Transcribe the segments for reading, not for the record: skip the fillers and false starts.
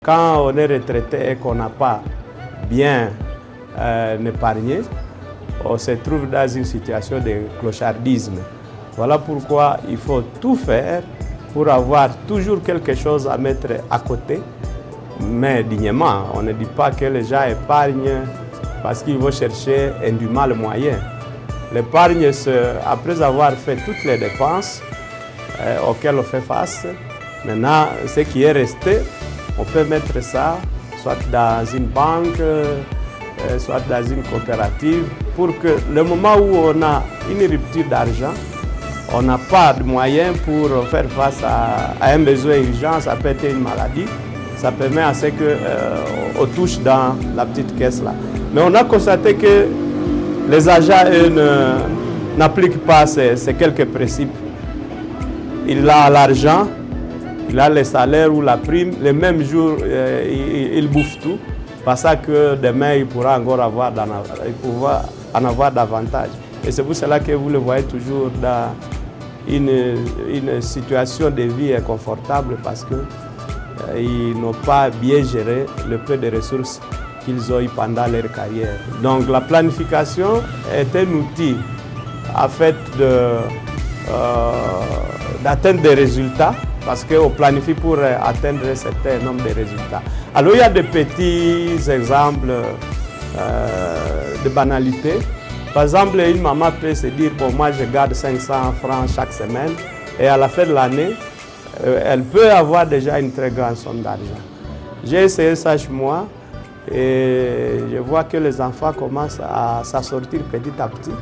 Quand on est retraité et qu'on n'a pas bien épargné, on se trouve dans une situation de clochardisme. Voilà pourquoi il faut tout faire pour avoir toujours quelque chose à mettre à côté, mais dignement. On ne dit pas que les gens épargnent parce qu'ils vont chercher indûment le moyen. L'épargne, après avoir fait toutes les dépenses auxquelles on fait face, maintenant, ce qui est resté, on peut mettre ça soit dans une banque, soit dans une coopérative, pour que le moment où on a une rupture d'argent, on n'a pas de moyens pour faire face à un besoin urgent, ça peut être une maladie, ça permet à ce qu'on touche dans la petite caisse là. Mais on a constaté que les agents n'appliquent pas ces quelques principes. Il a l'argent, il a le salaire ou la prime, le même jour, il bouffe tout, parce que demain, il pourra encore en avoir davantage. Et c'est pour cela que vous le voyez toujours dans une situation de vie inconfortable, parce qu'ils n'ont pas bien géré le peu de ressources qu'ils ont eu pendant leur carrière. Donc la planification est un outil en fait d'atteindre des résultats, parce qu'on planifie pour atteindre un certain nombre de résultats. Alors il y a des petits exemples de banalité. Par exemple, une maman peut se dire, bon, moi je garde 500 francs chaque semaine, et à la fin de l'année, elle peut avoir déjà une très grande somme d'argent. J'ai essayé ça chez moi, et je vois que les enfants commencent à s'assortir petit à petit.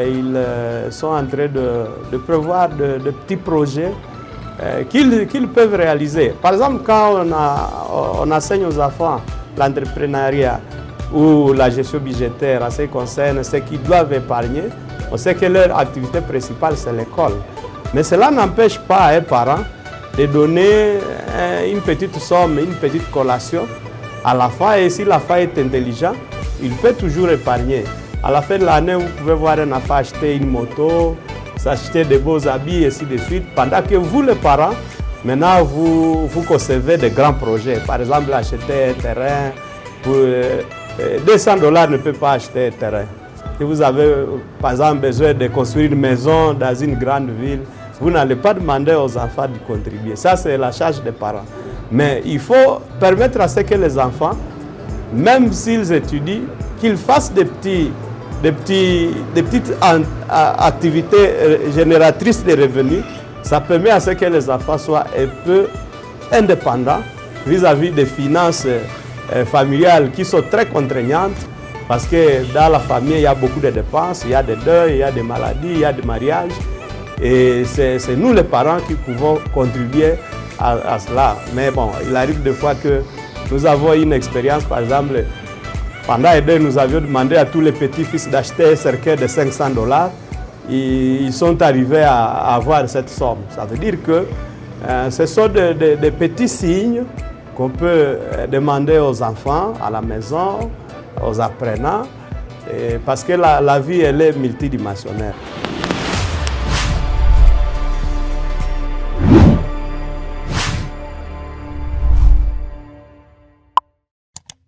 Ils sont en train de prévoir de petits projets qu'ils peuvent réaliser. Par exemple, quand on enseigne aux enfants l'entrepreneuriat ou la gestion budgétaire en ce qui concerne ce qu'ils doivent épargner, on sait que leur activité principale, c'est l'école. Mais cela n'empêche pas à un parent de donner une petite somme, une petite collation à l'enfant, et si l'enfant est intelligent, il peut toujours épargner. À la fin de l'année, vous pouvez voir un enfant acheter une moto, s'acheter de beaux habits, et ainsi de suite, pendant que vous, les parents, maintenant, vous concevez de grands projets. Par exemple, acheter un terrain, pour $200 ne peut pas acheter un terrain. Si vous avez, par exemple, besoin de construire une maison dans une grande ville, vous n'allez pas demander aux enfants de contribuer. Ça, c'est la charge des parents. Mais il faut permettre à ce que les enfants, même s'ils étudient, qu'ils fassent des petites activités génératrices de revenus. Ça permet à ce que les enfants soient un peu indépendants vis-à-vis des finances familiales qui sont très contraignantes, parce que dans la famille, il y a beaucoup de dépenses, il y a des deuils, il y a des maladies, il y a des mariages. Et c'est nous les parents qui pouvons contribuer à cela. Mais bon, il arrive des fois que nous avons une expérience, par exemple, pendant les deux, nous avions demandé à tous les petits-fils d'acheter un cercueil de $500. Ils sont arrivés à avoir cette somme. Ça veut dire que ce sont des petits signes qu'on peut demander aux enfants, à la maison, aux apprenants, parce que la vie, elle est multidimensionnelle.